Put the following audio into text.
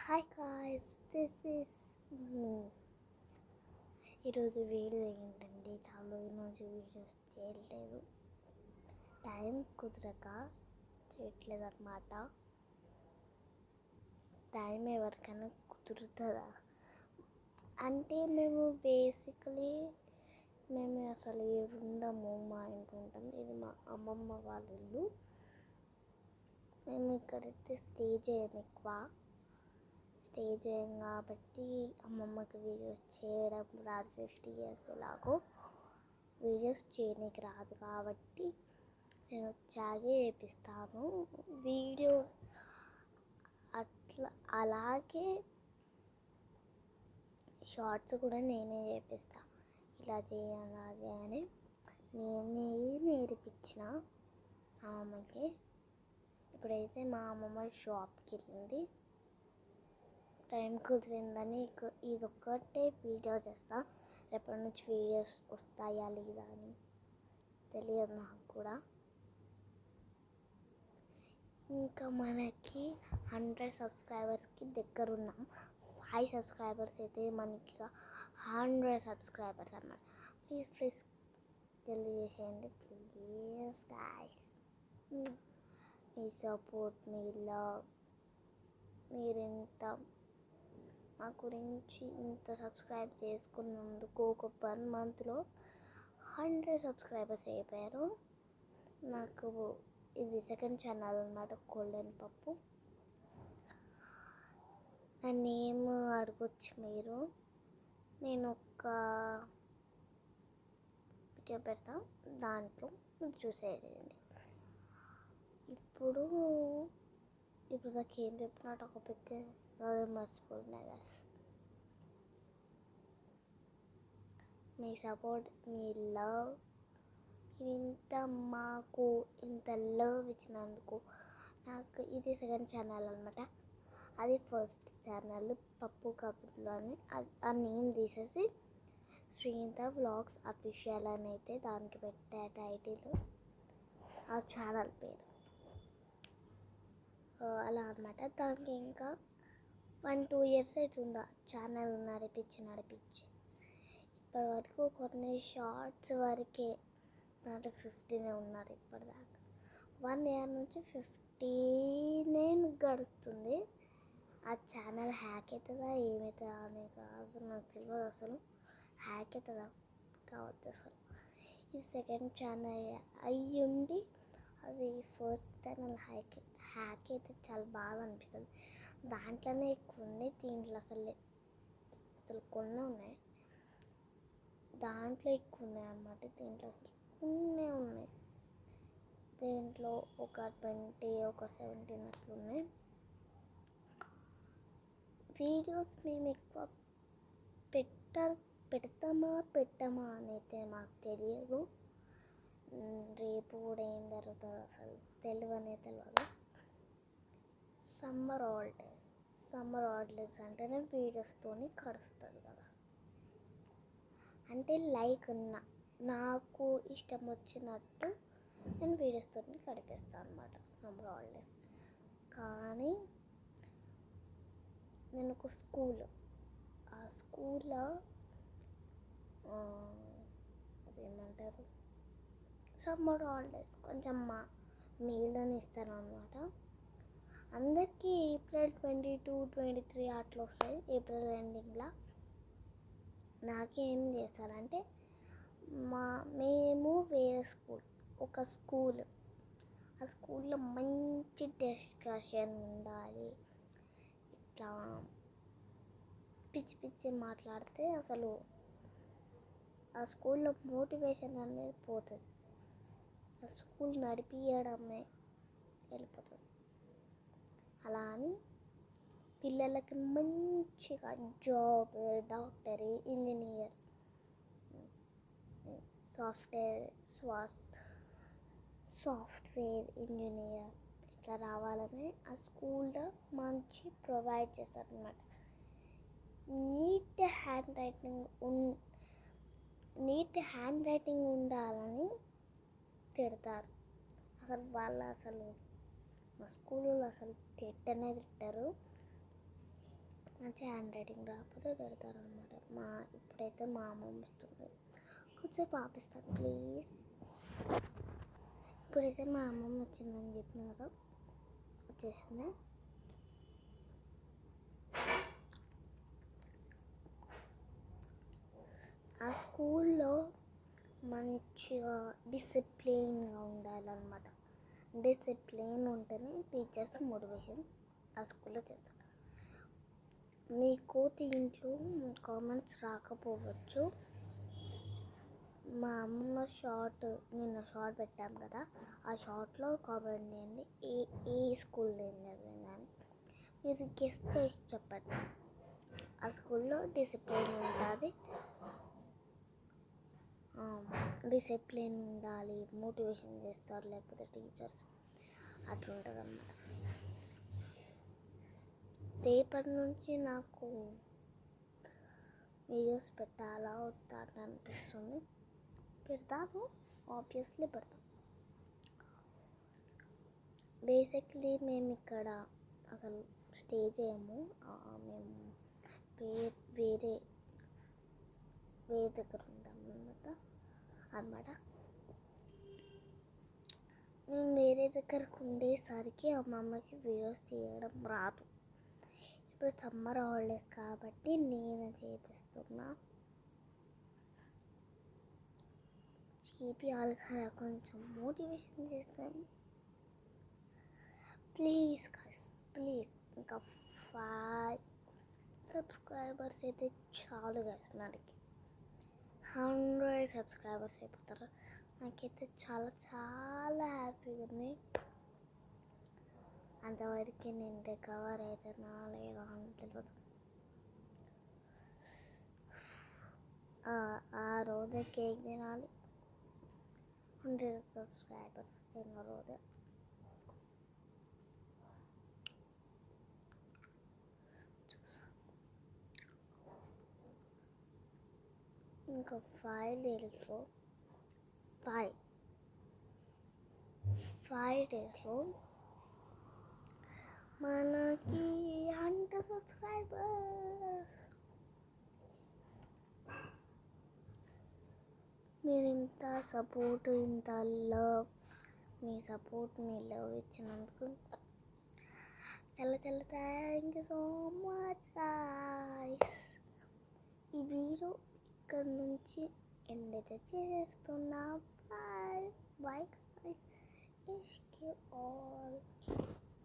Hi guys, this is మీ. ఈరోజు video ఏంటంటే చాలా రోజు వీడియోస్ చేయలేదు, టైం కుదరక చేయట్లేదు అన్నమాట. టైం ఎవరికైనా కుదురుతుందా అంటే మేము అసలు ఉండము, మా ఇంట్లో ఉంటాం. ఇది మా అమ్మమ్మ వాళ్ళ ఇల్లు. మేము ఇక్కడైతే స్టే చేయం కాబట్టి అమ్మమ్మకి వీడియోస్ చేయడం రాదు. 50 years ఎలాగో వీడియోస్ చేయడానికి రాదు కాబట్టి నేను వచ్చాగే చేపిస్తాను వీడియోస్. అలాగే షార్ట్స్ కూడా నేనే చేపిస్తాను. ఇలా చేయాలి అని నేనే నేర్పించిన అమ్మమ్మకి. ఇప్పుడైతే మా అమ్మమ్మ షాప్కి వెళ్ళింది, టైం కుదిరిందని ఇదొక్కటే వీడియో చేస్తా. రేపటి నుంచి వీడియోస్ వస్తాయా లేదా అని తెలియదు నాకు కూడా. ఇంకా మనకి 100 సబ్స్క్రైబర్స్కి దగ్గర ఉన్నాం. 5 సబ్స్క్రైబర్స్ అయితే మనకి 100 సబ్స్క్రైబర్స్ అన్నమాట. ప్లీజ్ తెలియజేసేయండి ప్లీజ్ గాయ్స్. మీ సపోర్ట్, మీ లవ్, మీరింత మా గురించి ఇంత సబ్స్క్రైబ్ చేసుకున్నందుకు ఒక 1 monthలో 100 సబ్స్క్రైబర్స్ అయిపోయారు. నాకు ఇది సెకండ్ ఛానల్ అన్నమాట, గోల్డెన్ పప్పు. నా నేమ్ అడగొచ్చు మీరు, నేను ఒక వీడియో పెడతా, దాంట్లో చూసేయండి. ఇప్పుడు దాకా ఏం చెప్పిన టాపిక్ మర్చిపోతున్నా కదా. మీ సపోర్ట్, మీ లవ్, మాకు ఇంత లవ్ ఇచ్చినందుకు. నాకు ఇది సెకండ్ ఛానల్ అన్నమాట. అది ఫస్ట్ ఛానల్ పప్పు కబుర్లు అని, ఆ నేమ్ తీసేసి శ్రీనిత వ్లాగ్స్ అఫీషియల్ అని అయితే దానికి పెట్టే టైటిల్, ఆ ఛానల్ పేరు అలా అన్నమాట. దానికి ఇంకా 1-2 years అవుతుంది ఛానల్ నడిపించి. ఇప్పటి వరకు కొన్ని షార్ట్స్ వరకే, దాంట్లో 15 ఉన్నారు ఇప్పటిదాకా. 1 year నుంచి 15 గడుస్తుంది. ఆ ఛానల్ హ్యాక్ అవుతుందా ఏమవుతుందా అని కాదు, నాకు తెలియదు అసలు. హ్యాక్ అవుతుందా కావచ్చు అసలు. ఈ సెకండ్ ఛానల్ అయ్యి ఉండి అది ఫస్ట్ ఛానల్ హ్యాక్ అయితే చాలా బాగా అనిపిస్తుంది. దాంట్లోనే ఎక్కువ ఉన్నాయి, దీంట్లో అసలు కొన్ని ఉన్నాయి, దాంట్లో ఎక్కువ ఉన్నాయి అన్నమాట. దీంట్లో అసలు కొన్ని ఉన్నాయి, దీంట్లో ఒక 20 ఒక 17 అట్లున్నాయి వీడియోస్. మేము ఎక్కువ పెట్టమా అని అయితే మాకు తెలియదు. రేపు కూడా ఏం జరుగుతుందో అసలు తెలియదు. సమ్మర్ హాలిడేస్ అంటేనే వీడియోస్తో కడుస్తుంది కదా. అంటే నాకు ఇష్టం వచ్చినట్టు నేను వీడియోస్తో గడిపేస్తాను అన్నమాట సమ్మర్ హాలిడేస్. కానీ నేను ఒక ఆ స్కూల్లో అదేమంటారు, సమ్మర్ హాలిడేస్ కొంచెం మేలని ఇస్తారు అన్నమాట. అందరికీ April 22, 23 అట్లా వస్తాయి, ఏప్రిల్ ఎండింగ్లో. నాకేం చేస్తారంటే మేము వేరే ఒక స్కూల్, ఆ స్కూల్లో మంచి డిస్కషన్ ఉండాలి. ఇట్లా పిచ్చి మాట్లాడితే అసలు ఆ స్కూల్లో మోటివేషన్ అనేది పోతుంది, ఆ స్కూల్ నడిపించడమే వెళ్ళిపోతుంది. అలా అని పిల్లలకి మంచిగా job, doctor, engineer, software engineer ఇట్లా రావాలని ఆ స్కూల్లో మంచి ప్రొవైడ్ చేస్తారు అన్నమాట. నీట్ హ్యాండ్ రైటింగ్ ఉండాలని తిడతారు. అసలు మా స్కూల్లో అసలు తిట్టరు. మంచి హ్యాండ్ రైటింగ్ రాకపోతే తిడతారు అనమాట. ఇప్పుడైతే మా అమ్మ వస్తుంది, కొంచెంసేపు ఆపిస్తాను ప్లీజ్. ఇప్పుడైతే మా అమ్మమ్మ వచ్చిందని చెప్పిన కదా, వచ్చేసింది. ఆ స్కూల్లో మంచిగా డిసిప్లిన్గా ఉండాలన్నమాట. డిసిప్లిన్ ఉంటేనే టీచర్స్ మోటివేషన్ ఆ స్కూల్లో చేస్తారు. మీకు దీంట్లో కామెంట్స్ రాకపోవచ్చు. మా అమ్మమ్మ నిన్న షార్ట్ పెట్టాం కదా, ఆ షార్ట్లో కామెంట్ చేయండి ఏ స్కూల్ నేను చదివిందని. మీరు గెస్ట్ చేసి చెప్పండి. ఆ స్కూల్లో డిసిప్లిన్ ఉంటుంది, డిసిప్లిన్ ఉండాలి, మోటివేషన్ చేస్తారు, లేకపోతే టీచర్స్ అట్లా ఉంటుంది అన్నమాట. రేపటి నుంచి నాకు వీడియోస్ పెట్టాలా వద్దా అని అనిపిస్తుంది. పెడతాను, ఆబ్వియస్లీ పెడతాను. బేసిక్లీ మేము ఇక్కడ అసలు స్టే చేయము, మేము వేరే దగ్గర ఉంటాము అన్నమాట. మేము వేరే దగ్గరకు ఉండేసరికి అమ్మమ్మకి వీడియోస్ తీయడం రాదు. ఇప్పుడు సమ్మర్ హాలిడేస్ కాబట్టి నేను చేపిస్తున్నా. చేపియాలి కదా, కొంచెం మోటివేషన్ చేస్తాను ప్లీజ్ గైస్, ప్లీజ్. ఇంకా 5 సబ్స్క్రైబర్స్ అయితే చాలు గైస్, మనకి 100 సబ్స్క్రైబర్స్ అయిపోతారు. నాకైతే చాలా చాలా హ్యాపీగా ఉంది. అంతవరకు నేను రికవర్ అవుతున్నా లేదా అని తెలియదు. ఆ రోజు కేక్ తినాలి, 100 సబ్స్క్రైబర్స్ అయిన రోజు. ఇంకా 5 డేస్లో 5 డేస్లో మనకి 100 సబ్స్క్రైబర్స్. మీరు ఇంత సపోర్ట్, ఇంత లవ్, మీ లవ్ ఇచ్చినందుకు చాలా చాలా thank you so much guys. ఈ వీడియో ఇక్కడ నుంచి ఎండ్ అయితే చేస్తున్నా. బాయ్ బాయ్ గైస్, ఇష్క్ యూ ఆల్.